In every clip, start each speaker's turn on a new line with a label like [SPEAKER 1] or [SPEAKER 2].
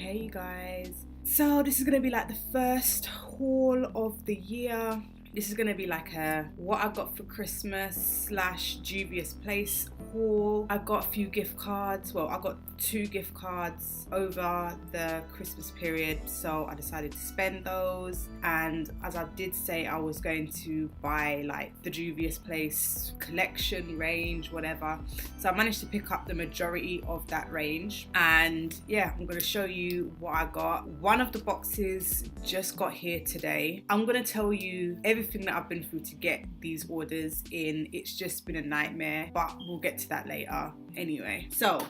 [SPEAKER 1] Hey you guys. So this is gonna be like the first haul of the year. This is gonna be like a what I got for Christmas / Juvias place haul. I got a few gift cards. Well, I got 2 gift cards over the Christmas period, so I decided to spend those. And as I did say, I was going to buy like the Juvias place collection range, whatever. So I managed to pick up the majority of that range. And yeah, I'm gonna show you what I got. One of the boxes just got here today. I'm gonna tell you everything that I've been through to get these orders in. It's just been a nightmare, but we'll get to that later anyway. So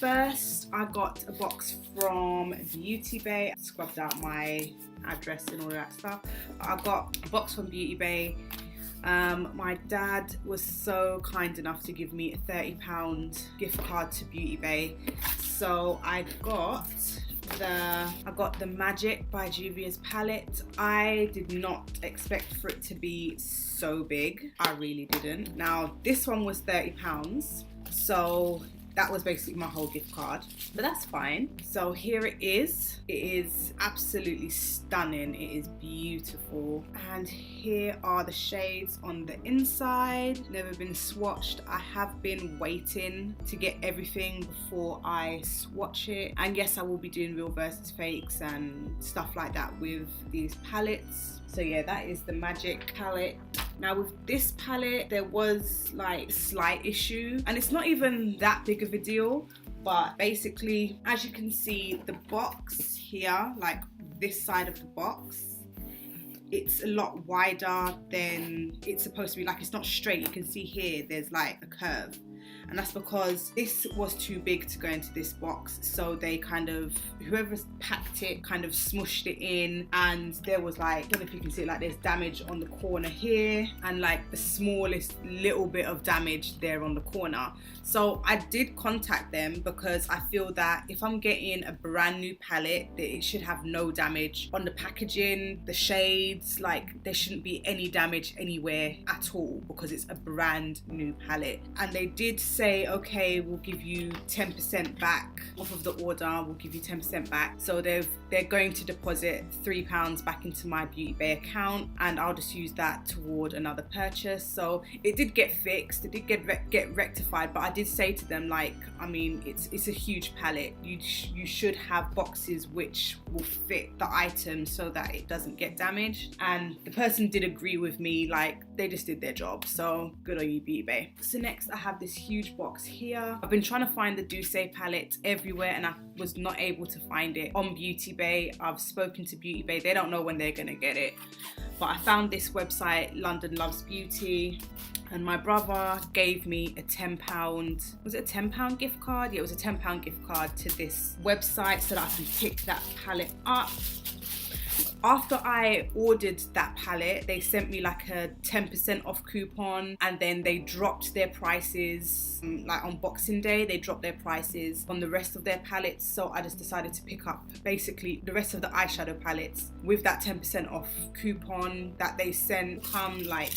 [SPEAKER 1] first I got a box from Beauty Bay. I scrubbed out my address and all that stuff. I got a box from Beauty Bay. My dad was so kind enough to give me a £30 gift card to Beauty Bay, so I got the Magic by Juvia's palette. I did not expect for it to be so big. I really didn't. Now this one was £30, so that was basically my whole gift card, but that's fine. So here it is. It is absolutely stunning. It is beautiful. And here are the shades on the inside. Never been swatched. I have been waiting to get everything before I swatch it. And yes, I will be doing real versus fakes and stuff like that with these palettes. So yeah, that is the Magic palette. Now with this palette, there was like a slight issue, and it's not even that big of a deal, but basically, as you can see, the box here, like this side of the box, it's a lot wider than it's supposed to be. Like, it's not straight. You can see here, there's like a curve. And that's because this was too big to go into this box, so they kind of, whoever packed it kind of smushed it in, and there was like, I don't know if you can see it, like there's damage on the corner here and like the smallest little bit of damage there on the corner. So I did contact them because I feel that if I'm getting a brand new palette, that it should have no damage on the packaging, the shades, like there shouldn't be any damage anywhere at all because it's a brand new palette. And they did say, okay, we'll give you 10% back off of the order, we'll give you 10% back. So they're going to deposit £3 back into my Beauty Bay account, and I'll just use that toward another purchase. So it did get fixed, it did get rectified, but I did say to them, like, I mean, it's a huge palette. You should have boxes which will fit the item so that it doesn't get damaged. And the person did agree with me, like they just did their job. So good on you, Beauty Bay. So next I have this huge box here. I've been trying to find the Douce palette everywhere and I was not able to find it on Beauty Bay. I've spoken to Beauty Bay, they don't know when they're gonna get it, but I found this website, London Loves Beauty, and my brother gave me a £10, was it a £10 gift card? Yeah, it was a £10 gift card to this website so that I can pick that palette up. After I ordered that palette, they sent me like a 10% off coupon, and then they dropped their prices, like on Boxing Day, they dropped their prices on the rest of their palettes. So I just decided to pick up basically the rest of the eyeshadow palettes with that 10% off coupon that they sent, come like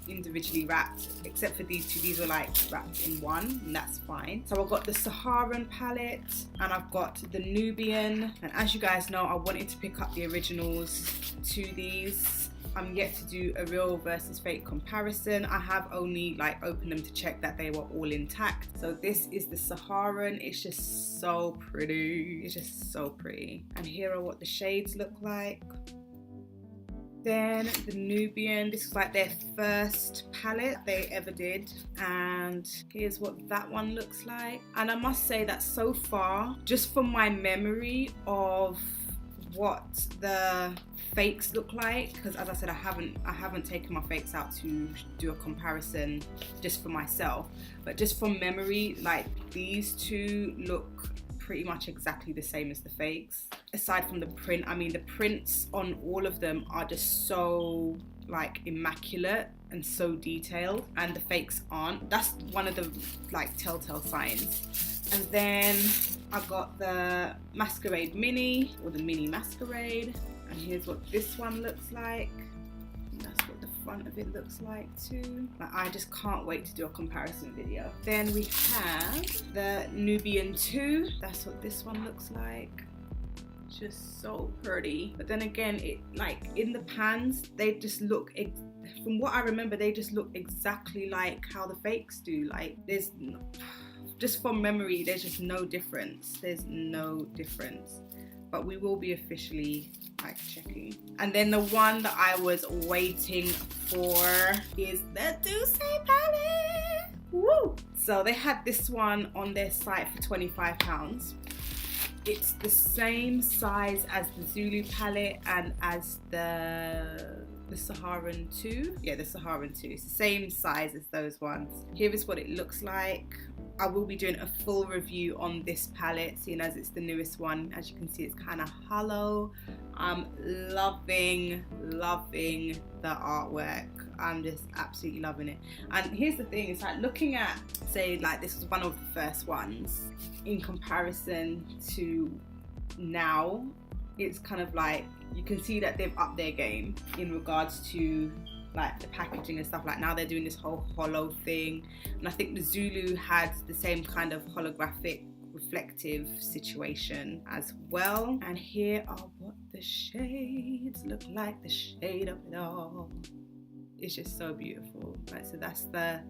[SPEAKER 1] individually wrapped, except for these two. These were like wrapped in one, and that's fine. So I've got the Saharan palette and I've got the Nubian, and as you guys know, I wanted to pick up the originals to these. I'm yet to do a real versus fake comparison. I have only like opened them to check that they were all intact. So this is the Saharan. It's just so pretty. It's just so pretty. And here are what the shades look like. Then the Nubian, this is like their first palette they ever did, and here's what that one looks like. And I must say that so far, just from my memory of what the fakes look like, because as I said, I haven't taken my fakes out to do a comparison just for myself, but just from memory, like these two look pretty much exactly the same as the fakes, aside from the print. I mean, the prints on all of them are just so like immaculate and so detailed, and the fakes aren't. That's one of the like telltale signs. And then I got the Masquerade Mini, or the Mini Masquerade, and here's what this one looks like. And that's what the front of it looks like too. Like, I just can't wait to do a comparison video. Then we have the Nubian 2. That's what this one looks like. It's just so pretty. But then again, it like in the pans, they just look, from what I remember, they just look exactly like how the fakes do. Like there's, just from memory, there's just no difference. There's no difference. But we will be officially like checking. And then the one that I was waiting for is the Douce palette. Woo! So they had this one on their site for £25. It's the same size as the Zulu palette and as the Saharan 2. Yeah, the Saharan 2. It's the same size as those ones. Here is what it looks like. I will be doing a full review on this palette, seeing as it's the newest one. As you can see, it's kind of hollow. I'm loving the artwork. I'm just absolutely loving it. And here's the thing, it's like looking at, say like this was one of the first ones, in comparison to now, it's kind of like, you can see that they've upped their game in regards to like the packaging and stuff. Like now they're doing this whole hollow thing, and I think the Zulu had the same kind of holographic reflective situation as well. And here are what the shades look like, the shade of it all. It's just so beautiful. Right, so that's the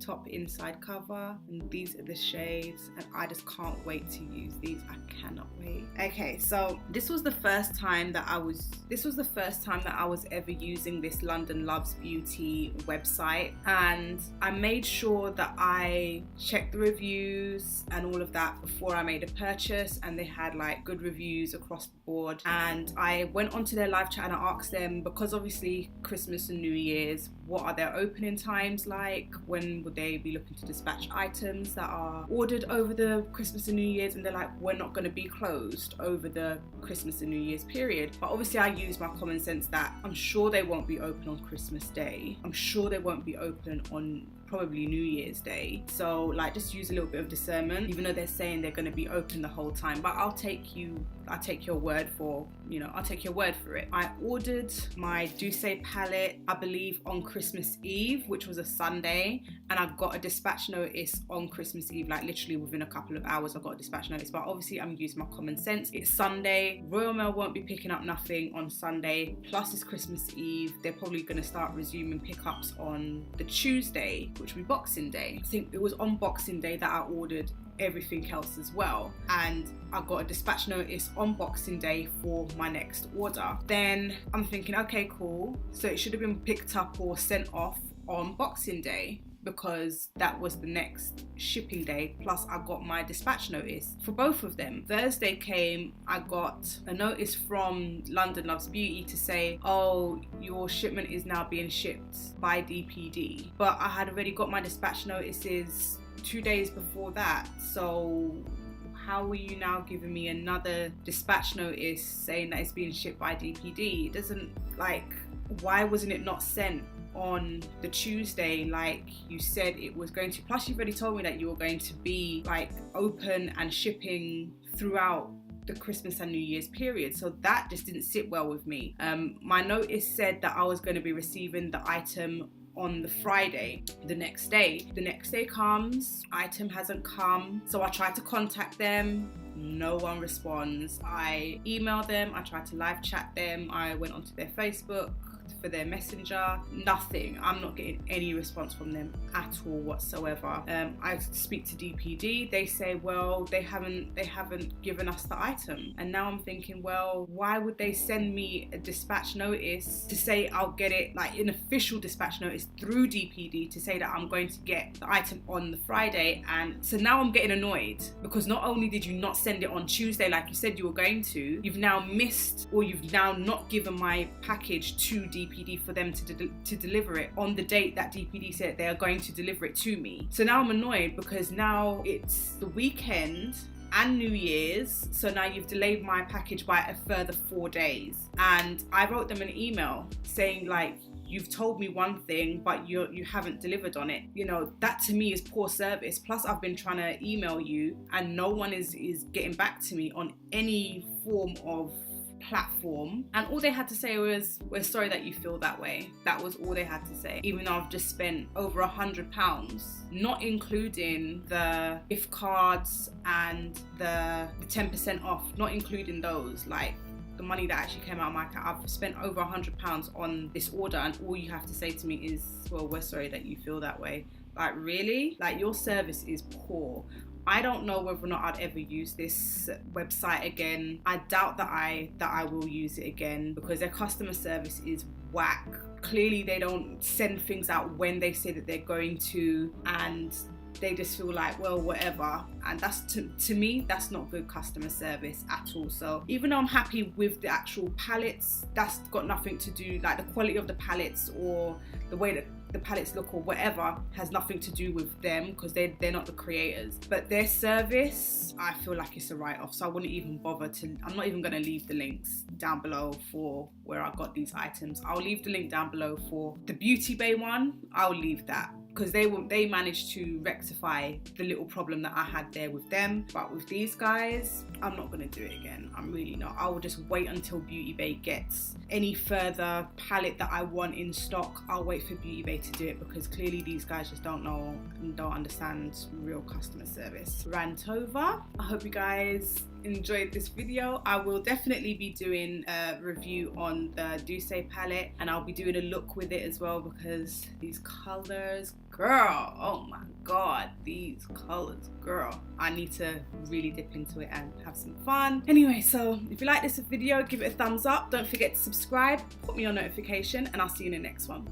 [SPEAKER 1] top inside cover, and these are the shades, and I just can't wait to use these. I cannot wait. Okay, so this was the first time that I was ever using this London Loves Beauty website, and I made sure that I checked the reviews and all of that before I made a purchase, and they had like good reviews across the board. And I went onto their live chat and I asked them, because obviously Christmas and New Year's, what are their opening times like? When would they be looking to dispatch items that are ordered over the Christmas and New Year's? And they're like, we're not going to be closed over the Christmas and New Year's period. But obviously I use my common sense that I'm sure they won't be open on Christmas Day. I'm sure they won't be open on probably New Year's Day. So like just use a little bit of discernment, even though they're saying they're going to be open the whole time. But I'll take your word for, I'll take your word for it. I ordered my Douce palette, I believe on Christmas Eve, which was a Sunday, and I got a dispatch notice on Christmas Eve, like literally within a couple of hours I got a dispatch notice. But obviously I'm using my common sense. It's Sunday, Royal Mail won't be picking up nothing on Sunday, plus it's Christmas Eve. They're probably going to start resuming pickups on the Tuesday, which will be Boxing Day. I think it was on Boxing Day that I ordered everything else as well, and I got a dispatch notice on Boxing Day for my next order. Then I'm thinking, okay, cool, so it should have been picked up or sent off on Boxing Day, because that was the next shipping day, plus I got my dispatch notice for both of them. Thursday came, I got a notice from London Loves Beauty to say, oh, your shipment is now being shipped by DPD. But I had already got my dispatch notices 2 days before that, so how are you now giving me another dispatch notice saying that it's being shipped by DPD? It doesn't, like, why wasn't it not sent on the Tuesday like you said it was going to? Plus you've already told me that you were going to be like open and shipping throughout the Christmas and New Year's period, so that just didn't sit well with me. My notice said that I was going to be receiving the item on the Friday. The next day comes, item hasn't come, so I tried to contact them, no one responds. I emailed them, I tried to live chat them, I went onto their Facebook, for their messenger, nothing. I'm not getting any response from them at all whatsoever. I speak to DPD, they say, well, they haven't given us the item. And now I'm thinking, well, why would they send me a dispatch notice to say I'll get it, like an official dispatch notice through DPD to say that I'm going to get the item on the Friday? And so now I'm getting annoyed, because not only did you not send it on Tuesday like you said you were going to, you've now missed, or you've now not given my package to DPD for them to deliver it on the date that DPD said they are going to deliver it to me. So now I'm annoyed because now it's the weekend and New Year's, so now you've delayed my package by a further 4 days. And I wrote them an email saying, like, you've told me one thing but you haven't delivered on it. You know, that to me is poor service. Plus I've been trying to email you and no one is getting back to me on any form of platform, and all they had to say was, we're sorry that you feel that way. That was all they had to say, even though I've just spent over £100, not including the gift cards and the 10% off, not including those, like the money that actually came out of my account. I've spent over £100 on this order, and all you have to say to me is, well, we're sorry that you feel that way. Like, really? Like, your service is poor. I don't know whether or not I'd ever use this website again. I doubt that I will use it again, because their customer service is whack. Clearly they don't send things out when they say that they're going to, and they just feel like, well, whatever. And that's, to me, that's not good customer service at all. So even though I'm happy with the actual palettes, that's got nothing to do, like the quality of the palettes or the way that the palettes look or whatever has nothing to do with them, because they're not the creators. But their service, I feel like it's a write-off, so I wouldn't even bother to, I'm not even going to leave the links down below for where I got these items. I'll leave the link down below for the Beauty Bay one. I'll leave that, because they managed to rectify the little problem that I had there with them. But with these guys, I'm not going to do it again. I'm really not. I will just wait until Beauty Bay gets any further palette that I want in stock. I'll wait for Beauty Bay to do it, because clearly these guys just don't know and don't understand real customer service. Rant over. I hope you guys enjoyed this video. I will definitely be doing a review on the Douce palette, and I'll be doing a look with it as well, because these colors, girl, oh my god, these colors, girl, I need to really dip into it and have some fun. Anyway, so if you like this video, give it a thumbs up. Don't forget to subscribe, put me on notification, and I'll see you in the next one.